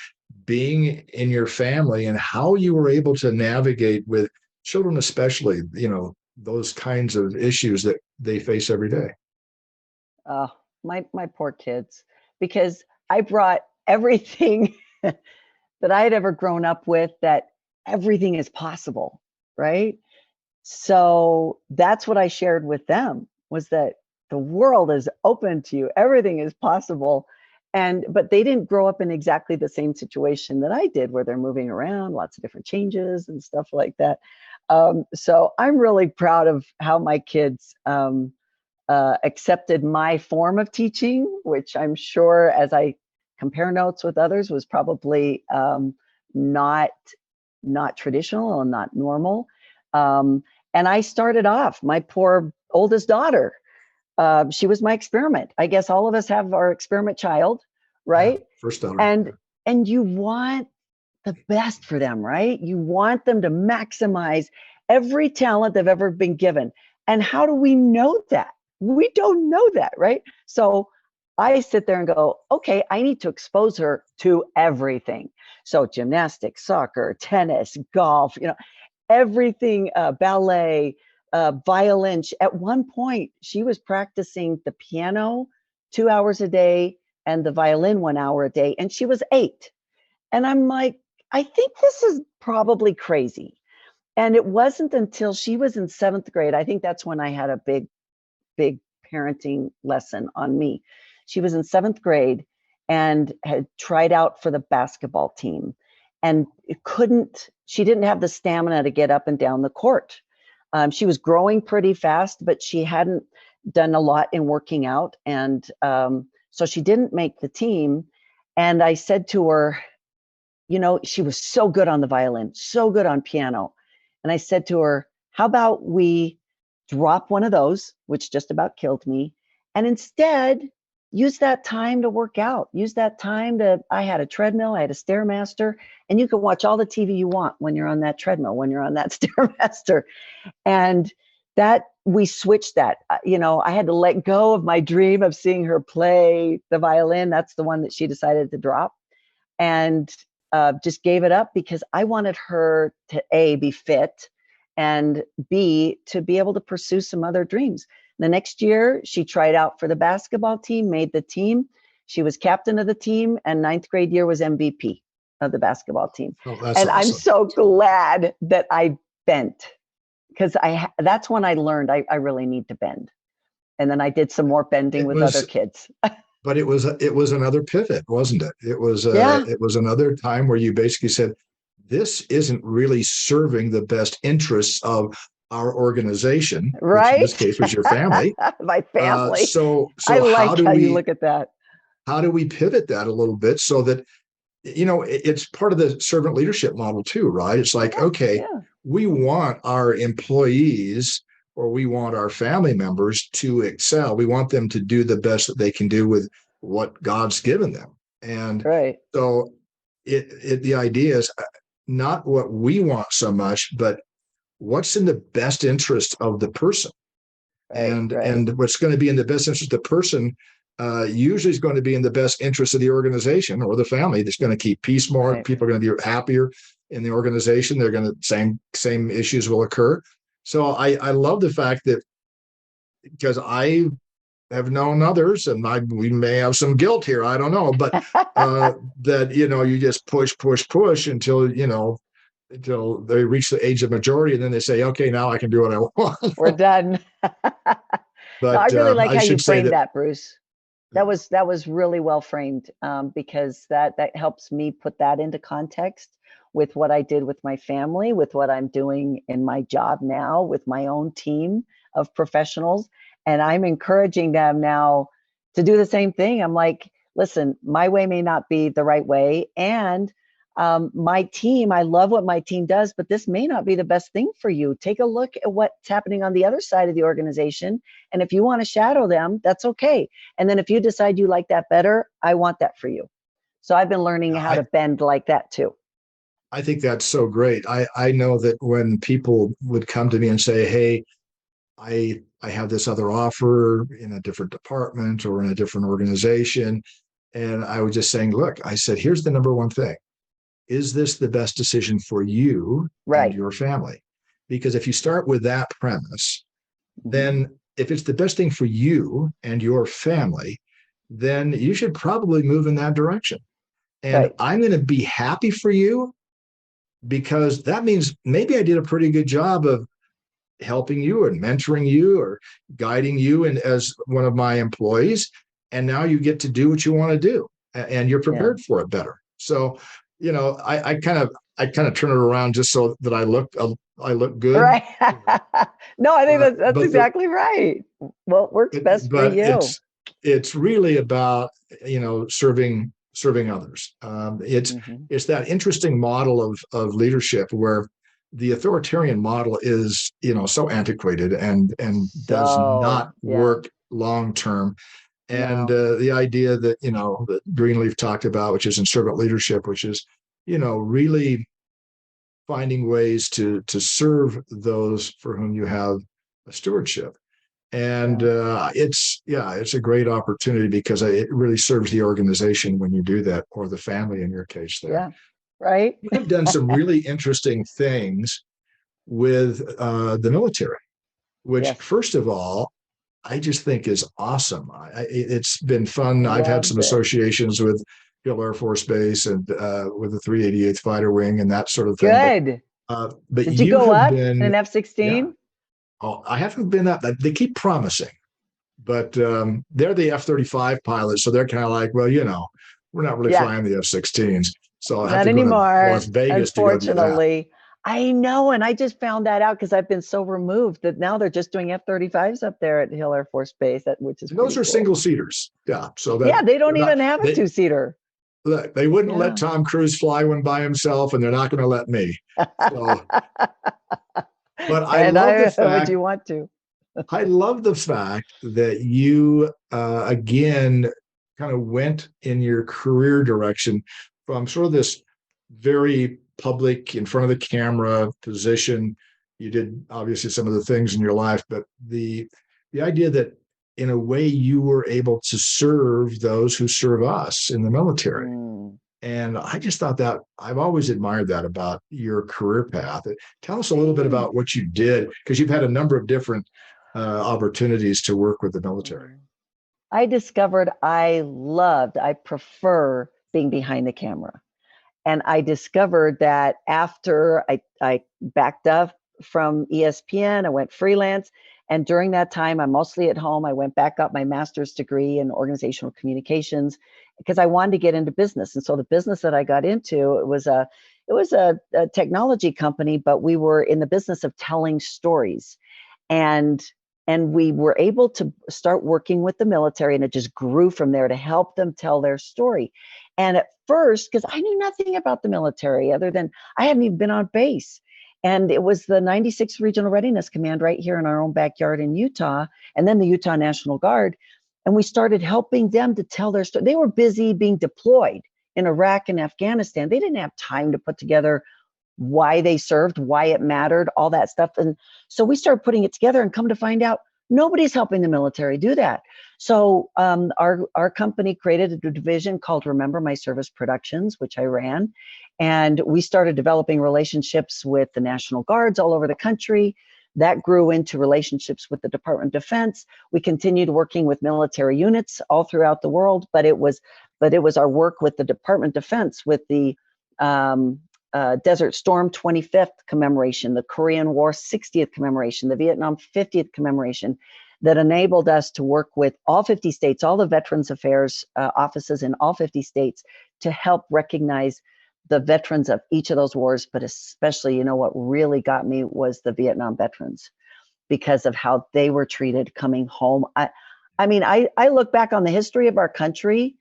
being in your family and how you were able to navigate with children, especially those kinds of issues that they face every day. Oh, my poor kids, because I brought everything that I had ever grown up with, that everything is possible, right? So that's what I shared with them, was that the world is open to you. Everything is possible. But they didn't grow up in exactly the same situation that I did, where they're moving around, lots of different changes and stuff like that. So I'm really proud of how my kids accepted my form of teaching, which I'm sure, as I compare notes with others, was probably not not traditional and not normal. Um, and I started off, my poor oldest daughter, she was my experiment. I guess all of us have our experiment child, Yeah, right? first daughter. And you want the best for them, right? You want them to maximize every talent they've ever been given. And how do we know that? We don't know that, right? So I sit there and go, okay, I need to expose her to everything. So gymnastics, soccer, tennis, golf, everything, ballet, violin. At one point, she was practicing the piano 2 hours a day and the violin 1 hour a day, and she was 8. And I'm like, I think this is probably crazy. And it wasn't until she was in 7th grade, I think that's when I had a big parenting lesson on me. She was in 7th grade and had tried out for the basketball team, and she didn't have the stamina to get up and down the court. She was growing pretty fast, but she hadn't done a lot in working out. And so she didn't make the team. And I said to her, she was so good on the violin, so good on piano. And I said to her, how about we drop one of those, which just about killed me, and instead use that time to work out. Use that time I had a treadmill, I had a Stairmaster, and you can watch all the TV you want when you're on that treadmill, when you're on that Stairmaster. And that we switched that. I had to let go of my dream of seeing her play the violin. That's the one that she decided to drop. And just gave it up because I wanted her to A, be fit, and B, to be able to pursue some other dreams. The next year, she tried out for the basketball team, made the team. She was captain of the team, and 9th grade year was MVP of the basketball team. Oh, that's And I'm awesome. so glad that I bent, because that's when I learned I really need to bend. And then I did some more bending It with other was, kids. but it was another pivot, wasn't it? Yeah, It was another time where you basically said, this isn't really serving the best interests of our organization, which in this right. case was your family. My family. I So like how you look at that. how do we pivot that a little bit so that it's part of the servant leadership model too, right? It's like, Yeah, okay, yeah, we want our employees or we want our family members to excel. We want them to do the best that they can do with what God's given them. And right, so the idea is not what we want so much, but what's in the best interest of the person. right, right, And what's going to be in the best interest of the person usually is going to be in the best interest of the organization or the family. That's going to keep peace more. right. People are going to be happier in the organization. They're going to same issues will occur. So I love the fact that, because I have known others, and we may have some guilt here. I don't know, but that you just push until until they reach the age of majority, and then they say, okay, now I can do what I want. We're done. No, I But really like I how you should say framed that. that, Bruce. That was really well framed, because that helps me put that into context with what I did with my family, with what I'm doing in my job now with my own team of professionals, And I'm encouraging them now to do the same thing. I'm like, listen, my way may not be the right way. And my team, I love what my team does, but this may not be the best thing for you. Take a look at what's happening on the other side of the organization. And if you want to shadow them, that's okay. And then if you decide you like that better, I want that for you. So I've been learning how to bend like that too. I think that's so great. I know that when people would come to me and say, hey, I have this other offer in a different department or in a different organization. And I was just saying, look, I said, here's the number one thing. Is this the best decision for you and Right. your family? Because if you start with that premise, Mhm. then if it's the best thing for you and your family, then you should probably move in that direction. And Right. I'm going to be happy for you because that means maybe I did a pretty good job of helping you and mentoring you or guiding you and as one of my employees. And now you get to do what you want to do and you're Yeah. prepared for it better. So, I kind of turn it around just so that I look good. Right. No, I think But that's but the exactly right. What works best for but you. it's really about serving others. Hmm. It's that interesting model of leadership where the authoritarian model is so antiquated and does So, not yeah, work long term. And no. the idea that that Greenleaf talked about, which is in servant leadership, which is really finding ways to serve those for whom you have a stewardship. And Yeah. it's a great opportunity because it really serves the organization when you do that, or the family in your case there. Yeah. Right. You have done some really interesting things with the military, which Yes. first of all, I just think is awesome. It's been fun. I've had some Loved it. associations with Hill Air Force Base and with the 388th Fighter Wing and that sort of thing. Good. But Did you you go have up in been, an yeah. F-16? Oh, I haven't been up. They keep promising, but they're the F-35 pilots, so they're kind of like, well, we're not really Yeah. flying the F-16s, so I have Not to go to Las anymore, Vegas to go do that. unfortunately. I know, and I just found that out because I've been so removed that now they're just doing F-35s up there at Hill Air Force Base, which is And those pretty are cool. single seaters, yeah. So that Yeah, they they're don't not even have a they two-seater. look, they wouldn't let Yeah. Tom Cruise fly one by himself, and they're not going to let me. So, but And would you want to? I love the fact that you again kind of went in your career direction from sort of this very public in front of the camera position. You did obviously some of the things in your life, but the idea that in a way you were able to serve those who serve us in the military. Mm, And I just thought that I've always admired that about your career path. Tell us a little bit thanks. about what you did, because you've had a number of different opportunities to work with the military. Mm. I discovered I prefer being behind the camera. And I discovered that after I backed up from ESPN, I went freelance. And during that time, I'm mostly at home. I went back up my master's degree in organizational communications because I wanted to get into business. And so the business that I got into, it was a technology company, but we were in the business of telling stories. And and we were able to start working with the military, and it just grew from there to help them tell their story. And at first, because I knew nothing about the military other than I hadn't even been on base. And it was the 96th Regional Readiness Command right here in our own backyard in Utah, and then the Utah National Guard. And we started helping them to tell their story. They were busy being deployed in Iraq and Afghanistan. They didn't have time to put together why they served, why it mattered, all that stuff. And so we started putting it together and come to find out nobody's helping the military do that. So our company created a division called Remember My Service Productions, which I ran. And we started developing relationships with the National Guards all over the country. That grew into relationships with the Department of Defense. We continued working with military units all throughout the world, but it was our work with the Department of Defense, with the Desert Storm 25th commemoration, the Korean War 60th commemoration, the Vietnam 50th commemoration, that enabled us to work with all 50 states, all the Veterans Affairs offices in all 50 states to help recognize the veterans of each of those wars, but especially, what really got me was the Vietnam veterans. because of how they were treated coming home. I look back on the history of our country,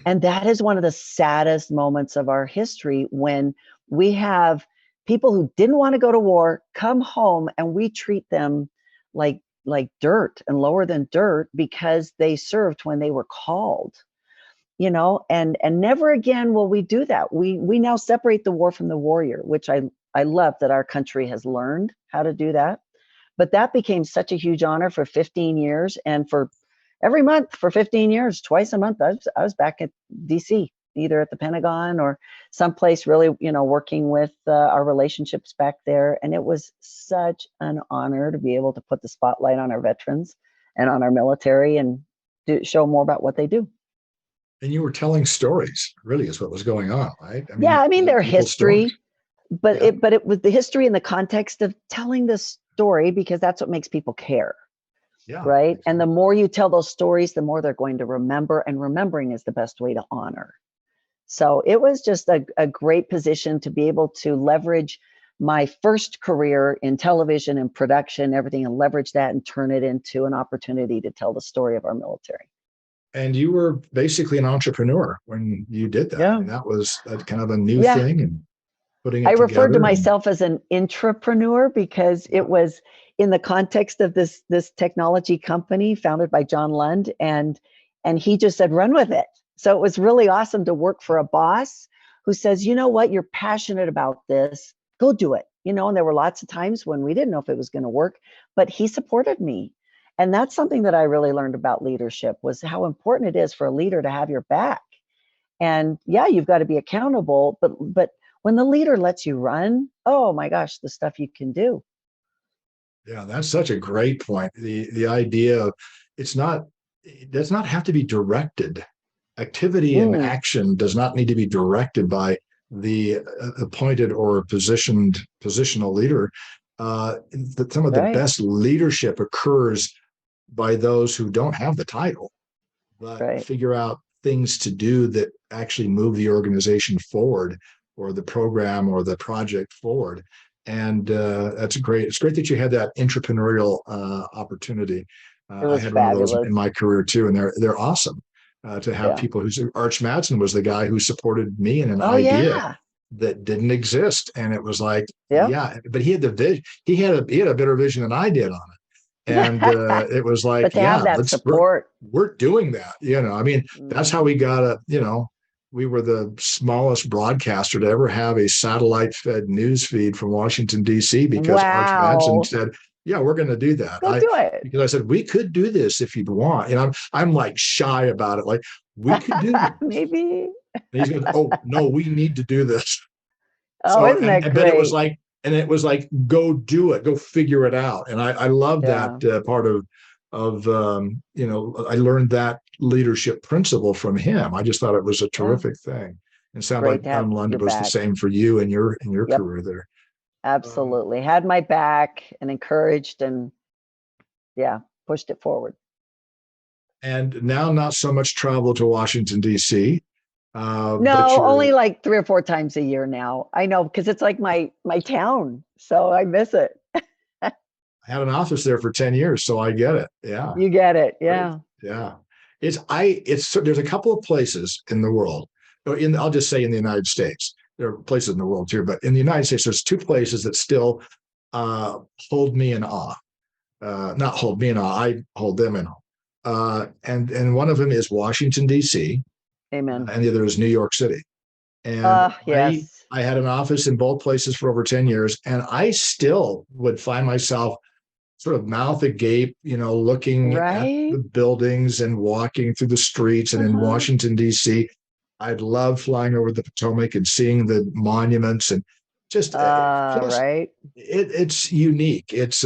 and that is one of the saddest moments of our history, when we have people who didn't want to go to war come home and we treat them like dirt and lower than dirt because they served when they were called. And never again will we do that. We now separate the war from the warrior, which I love that our country has learned how to do that. But that became such a huge honor for 15 years, and for every month for 15 years, twice a month, I was back at DC, either at the Pentagon or someplace really, working with our relationships back there. And it was such an honor to be able to put the spotlight on our veterans and on our military and show more about what they do. And you were telling stories, really, is what was going on, right? Their history, stories. but it was the history in the context of telling the story, because that's what makes people care. Yeah. Right. Exactly. And the more you tell those stories, the more they're going to remember, and remembering is the best way to honor. So it was just a great position to be able to leverage my first career in television and production, everything, and leverage that and turn it into an opportunity to tell the story of our military. And you were basically an entrepreneur when you did that. Yeah. That was kind of a new thing, and putting it together. I referred to myself as an intrapreneur because it was in the context of this technology company founded by John Lund, and he just said, run with it. So it was really awesome to work for a boss who says, you know what, you're passionate about this, go do it. And there were lots of times when we didn't know if it was going to work, but he supported me. And that's something that I really learned about leadership, was how important it is for a leader to have your back. And you've got to be accountable, but when the leader lets you run, oh my gosh, the stuff you can do. Yeah, that's such a great point. The idea of it does not have to be directed. Activity and action does not need to be directed by the appointed or positional leader. Some of the best leadership occurs by those who don't have the title, but figure out things to do that actually move the organization forward, or the program or the project forward. And that's great. It's great that you had that entrepreneurial opportunity. I had one of those in my career too, and they're awesome. To have people Arch Madsen was the guy who supported me in an idea that didn't exist. And it was like, but he had the vision. He had a better vision than I did on it. And it was like, but to have that support, we're doing that. That's how we got we were the smallest broadcaster to ever have a satellite fed news feed from Washington, D.C. because Arch Madsen said, yeah, we're going to do that. Go do it. Because I said, we could do this if you'd want. And I'm like shy about it. Like, we could do this. Maybe. And he's going, oh, no, we need to do this. Isn't that great? But it was like, go do it, go figure it out. And I love that part of I learned that leadership principle from him. I just thought it was a terrific thing. And it sounded like John Lund was the same for you in your career there. Absolutely. Had my back and encouraged and pushed it forward. And now not so much travel to Washington, D.C. No, only like 3 or 4 times a year now. I know, because it's like my town. So I miss it. I had an office there for 10 years, so I get it. Yeah. You get it. Yeah. Yeah. There's a couple of places in the world, I'll just say in the United States. There are places in the world too, but in the United States, there's 2 places that still hold me in awe. Not hold me in awe, I hold them in awe. And one of them is Washington, D.C. Amen. And the other is New York City. And yes. I had an office in both places for over 10 years, and I still would find myself sort of mouth agape, looking at the buildings and walking through the streets. And in Washington, D.C., I'd love flying over the Potomac and seeing the monuments, and just it's unique. It's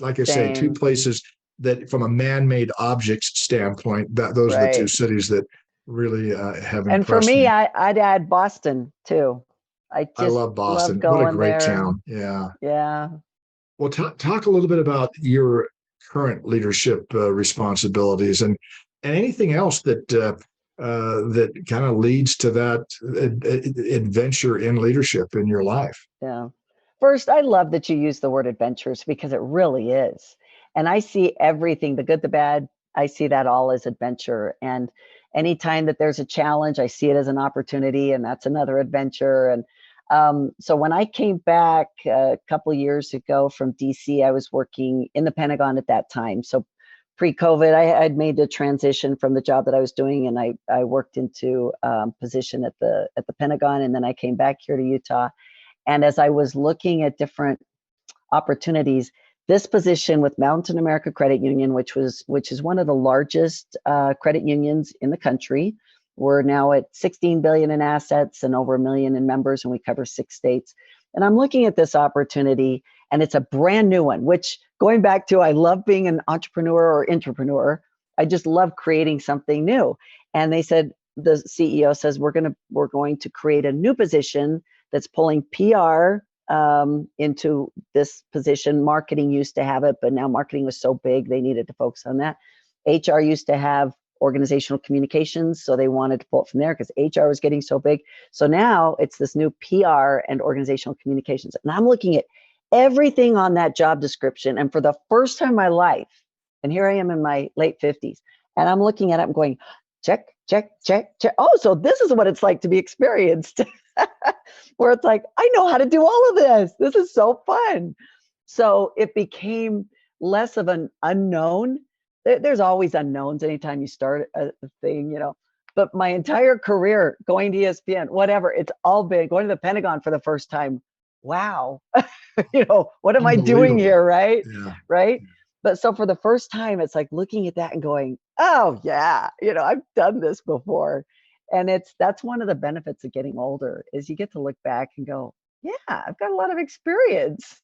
like I say, 2 places that, from a man-made objects standpoint, those are the 2 cities that really have impressed me. And for me, I'd add Boston too. I love Boston. What a great town. Yeah. Yeah. Well, talk a little bit about your current leadership responsibilities and anything else that that kind of leads to that adventure in leadership in your life. Yeah. first, I love that you use the word adventures because it really is. And I see everything, the good, the bad, I see that all as adventure. And anytime that there's a challenge, I see it as an opportunity, and that's another adventure. And so when I came back a couple of years ago from DC, I was working in the Pentagon at that time. So pre-COVID, I'd made the transition from the job that I was doing, and I worked into position at the Pentagon, and then I came back here to Utah. And as I was looking at different opportunities, this position with Mountain America Credit Union, which is one of the largest credit unions in the country. We're now at 16 billion in assets and over 1 million in members, and we cover 6 states. And I'm looking at this opportunity, and it's a brand new one, which, going back to, I love being an entrepreneur or intrapreneur. I just love creating something new. And they said, the CEO says, we're going to create a new position that's pulling PR into this position. Marketing used to have it, but now marketing was so big, they needed to focus on that. HR used to have organizational communications, so they wanted to pull it from there because HR was getting so big. So now it's this new PR and organizational communications. And I'm looking at everything on that job description, and for the first time in my life, and here I am in my late 50s, and I'm looking at it and going, check, check, check, check. Oh, so this is what it's like to be experienced. Where it's like, I know how to do all of this. This is so fun. So it became less of an unknown. There's always unknowns anytime you start a thing, but my entire career, going to ESPN, whatever, it's all been going to the Pentagon for the first time. Wow. What am I doing here? Right. Yeah. Right. But so for the first time, it's like looking at that and going, oh yeah, I've done this before. And that's one of the benefits of getting older, is you get to look back and go, yeah, I've got a lot of experience.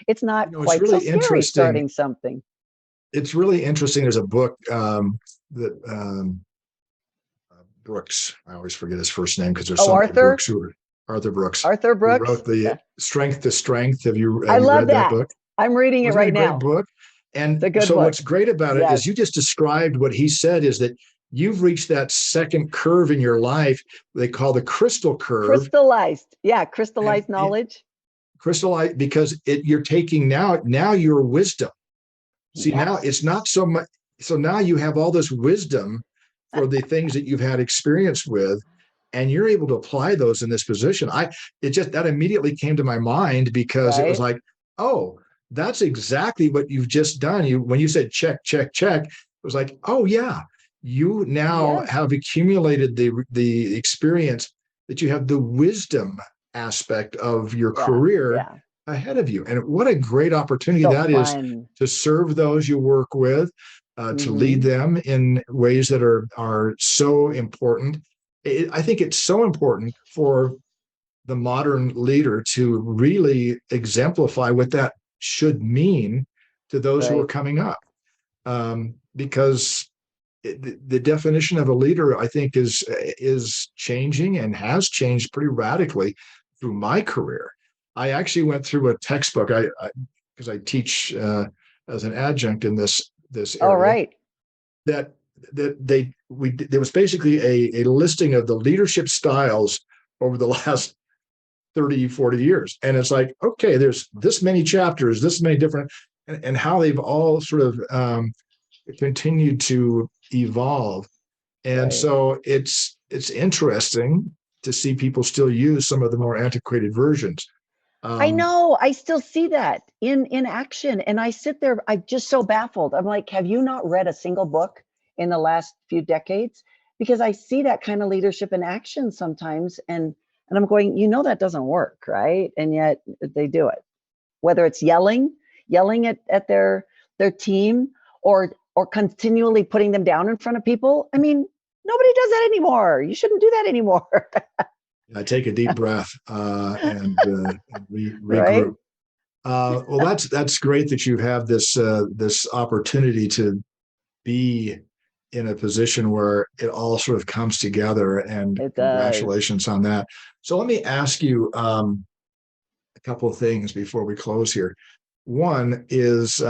It's not quite really so scary starting something. It's really interesting. There's a book that Brooks, I always forget his first name because there's so many Brooks Arthur Brooks. Arthur Brooks, who wrote the Strength to Strength. Have you read that book? I'm reading it right now. Great book. And so book. What's great about it is you just described what he said, is that you've reached that second curve in your life they call the crystal curve. Crystallized. Yeah, crystallized knowledge. Crystallized, because you're taking now your wisdom. See, now it's not so much. So now you have all this wisdom for the things that you've had experience with, and you're able to apply those in this position. That immediately came to my mind because it was like, oh, that's exactly what you've just done. When you said check, check, check, it was like, oh yeah, you now have accumulated the experience, that you have the wisdom aspect of your career ahead of you. And what a great opportunity is to serve those you work with, to lead them in ways that are so important. I think it's so important for the modern leader to really exemplify what that should mean to those who are coming up. Because the definition of a leader, I think, is changing and has changed pretty radically through my career. I actually went through a textbook because I teach as an adjunct in this area. Oh, right. There was basically a listing of the leadership styles over the last 30, 40 years. And it's like, okay, there's this many chapters, this many different, and how they've all sort of continued to evolve. And so it's interesting to see people still use some of the more antiquated versions. I know, I still see that in action. And I sit there, I'm just so baffled. I'm like, have you not read a single book in the last few decades? Because I see that kind of leadership in action sometimes. And I'm going, that doesn't work, right? And yet they do it. Whether it's yelling at their team, or continually putting them down in front of people. I mean, nobody does that anymore. You shouldn't do that anymore. I take a deep breath and regroup. Right? Well, that's great that you have this opportunity to be in a position where it all sort of comes together, and congratulations on that. So let me ask you a couple of things before we close here. One is,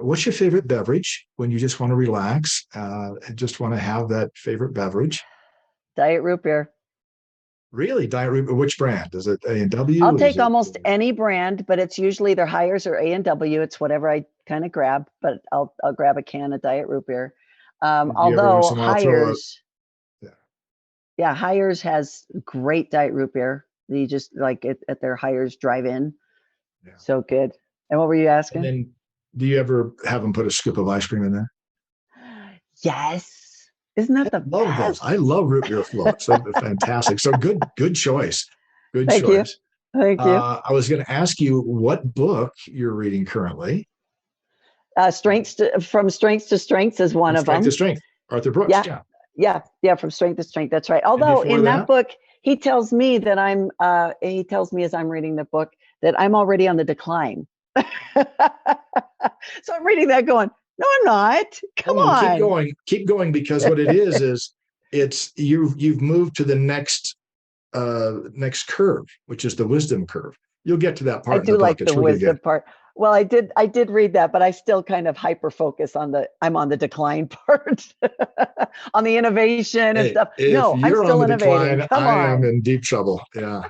what's your favorite beverage when you just want to relax, and just want to have that favorite beverage? Diet root beer. Really? Diet root, which brand? Is it I'll A&W? Is take it almost any brand, but it's usually either Hires or A&W. It's whatever I kind of grab, but I'll grab a can of Diet Root Beer. do you ever once Although in a while throw a Hires, yeah, yeah, Hires has great Diet Root Beer. You just like it at their Hires drive-in. yeah. So good. And what were you And asking? then do you ever have them put a scoop of ice cream in there? Yes. Isn't I that the love those. I best? love root beer floats. They're fantastic. So good choice. Good Thank you. choice. Thank you. I was going to ask you what book you're reading currently. From strengths to strengths is one From of Strength to them. Strength, Arthur Brooks. Yeah, Yeah. yeah, from strength to strength. That's right. And Although before in that that, book, he tells me that he tells me as I'm reading the book that I'm already on the decline. So I'm reading that going, no, I'm not. oh Come no, on. keep going, because what it is it's you've moved to the next curve, which is the wisdom curve. You'll get to that I part in the do book. like the It's really good. wisdom part. Well, I did read that, but I still kind of hyper focus on the I'm on the decline part, on the innovation and Hey, stuff. if No, I'm you're on still the innovating. decline, Come I am on. in deep trouble. Yeah,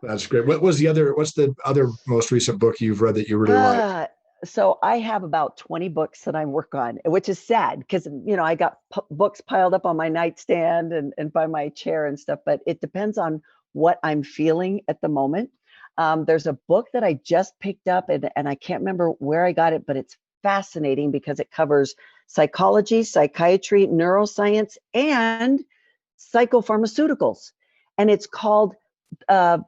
that's great. What's the other most recent book you've read that you really liked? Uh, so I have about 20 books that I work on, which is sad because I got books piled up on my nightstand and by my chair and stuff, but it depends on what I'm feeling at the moment. There's a book that I just picked up and I can't remember where I got it, but it's fascinating because it covers psychology, psychiatry, neuroscience, and psychopharmaceuticals. And it's called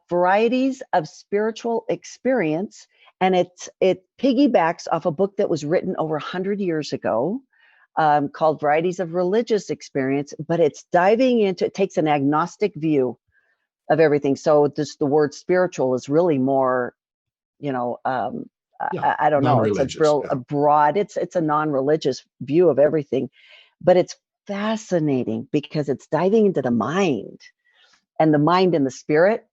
Varieties of Spiritual Experience, and it piggybacks off a book that was written over 100 years ago, called Varieties of Religious Experience, but it's diving into, it takes an agnostic view of everything. So the word spiritual is really more, you know, Yeah, I don't know, it's non-religious. a Yeah. broad, it's a non-religious view of everything, but it's fascinating because it's diving into the mind and the spirit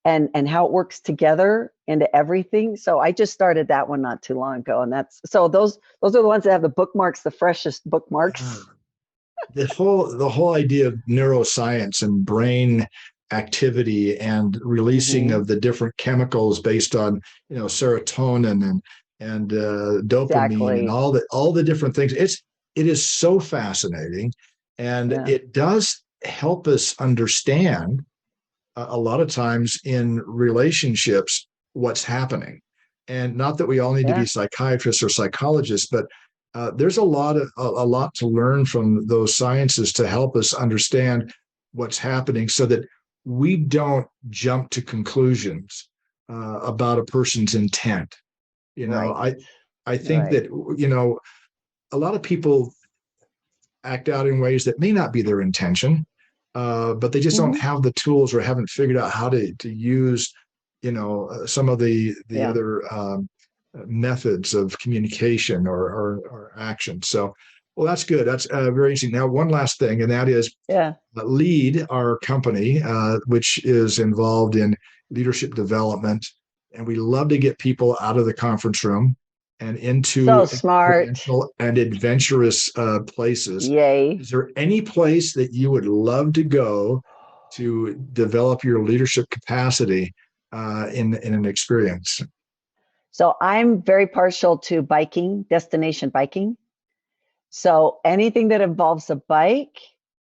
and how it works together into everything. So I just started that one not too long ago, and that's so those are the ones that have the bookmarks, the freshest Yeah. bookmarks. The whole idea of neuroscience and brain activity and releasing Hmm. of the different chemicals based on serotonin and dopamine and Exactly. all the different things. It is so fascinating, and Yeah. it does help us understand a lot of times in relationships what's happening. And not that we all need to be Yeah. psychiatrists or psychologists, but there's a lot to learn from those sciences to help us understand what's happening, so that we don't jump to conclusions about a person's intent. You know, Right. I think Right. that a lot of people act out in ways that may not be their intention, but they just don't Hmm. have the tools or haven't figured out how to use, some of the Yeah. other methods of communication or action. So, well, that's good. That's very interesting. Now, one last thing, and that is Yeah. Lead, our company, which is involved in leadership development, and we love to get people out of the conference room and into So smart. experiential and adventurous places. Yay. Is there any place that you would love to go to develop your leadership capacity in an experience? So I'm very partial to biking, destination biking. So anything that involves a bike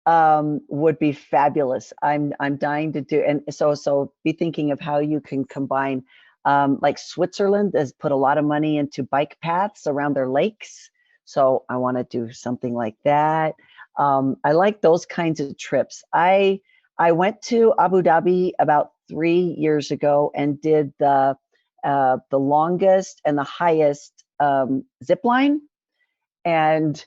would be fabulous. I'm dying to do, and so be thinking of how you can combine. Like Switzerland has put a lot of money into bike paths around their lakes, so I want to do something like that. I like those kinds of trips. I went to Abu Dhabi about 3 years ago and did the longest and the highest zip line, and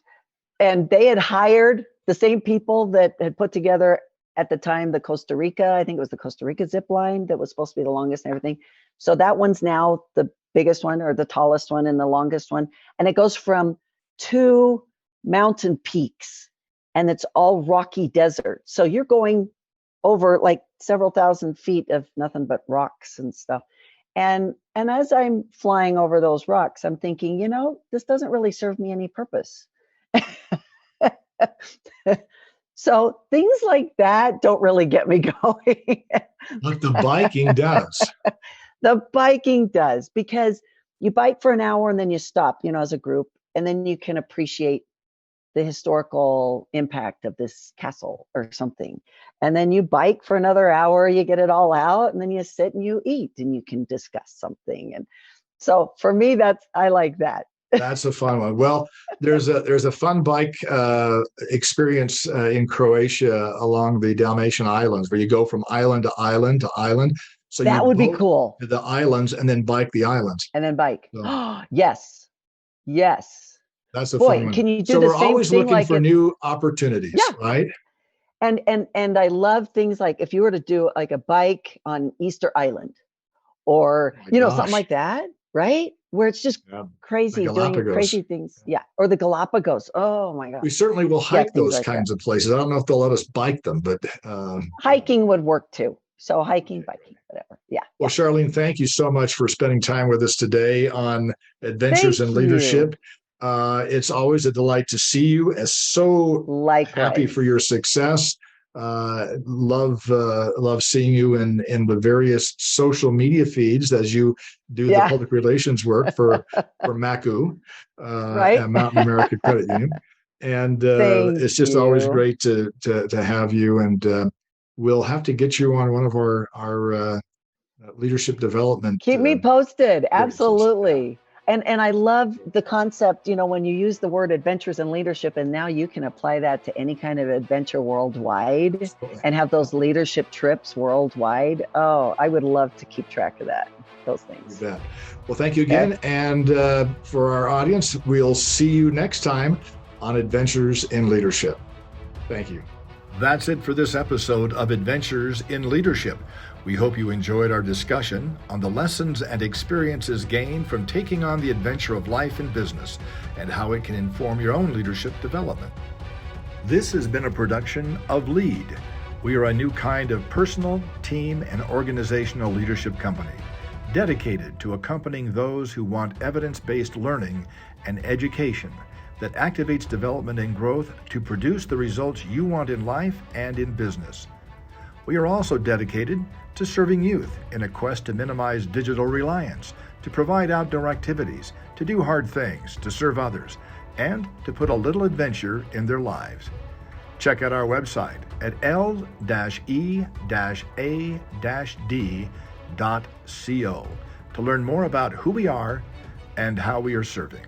they had hired the same people that had put together at the time the Costa Rica, I think it was the Costa Rica zip line that was supposed to be the longest and everything. So that one's now the biggest one or the tallest one and the longest one. And it goes from two mountain peaks and it's all rocky desert. So you're going over like several thousand feet of nothing but rocks and stuff. And as I'm flying over those rocks, I'm thinking, this doesn't really serve me any purpose. So things like that don't really get me going. But the biking does. The biking does, because you bike for an hour and then you stop, as a group, and then you can appreciate the historical impact of this castle or something. And then you bike for another hour, you get it all out, and then you sit and you eat and you can discuss something. And so for me, I like that. That's a fun one. Well, there's a fun bike experience in Croatia along the Dalmatian Islands, where you go from island to island to island. So That you would be boat cool. to the islands and then bike the islands. And then bike. So Yes. Yes. that's a Boy, fun one. can you do So the we're same always thing looking like for new opportunities, Yeah. right? And I love things like if you were to do like a bike on Easter Island, or Oh my something gosh. like that, right? Where it's just Yeah. crazy, The doing Galapagos. crazy things. Yeah. Or the Galapagos. Oh my We gosh. certainly will Yeah, hike things those like that. kinds of places. I don't know if they'll let us bike them, but Hiking would work too. So hiking, biking, whatever. Yeah. well, Sharlene, thank you so much for spending time with us today on Adventures Thank in you. Leadership. It's always a delight to see you. So happy Likewise. for your success. Love seeing you in the various social media feeds as you do the Yeah. public relations work for MACU, Right. Mountain America Credit Union. And Thank it's just always you. great to have you. And we'll have to get you on one of our leadership development Keep me posted. experiences. Absolutely. And I love the concept, when you use the word adventures in leadership, and now you can apply that to any kind of adventure worldwide and have those leadership trips worldwide. Oh, I would love to keep track of those things. You bet. Well, thank you again. And for our audience, we'll see you next time on Adventures in Leadership. Thank you. That's it for this episode of Adventures in Leadership. We hope you enjoyed our discussion on the lessons and experiences gained from taking on the adventure of life and business, and how it can inform your own leadership development. This has been a production of Lead. We are a new kind of personal, team, and organizational leadership company, dedicated to accompanying those who want evidence-based learning and education that activates development and growth to produce the results you want in life and in business. We are also dedicated to serving youth in a quest to minimize digital reliance, to provide outdoor activities, to do hard things, to serve others, and to put a little adventure in their lives. Check out our website at l-e-a-d.co to learn more about who we are and how we are serving.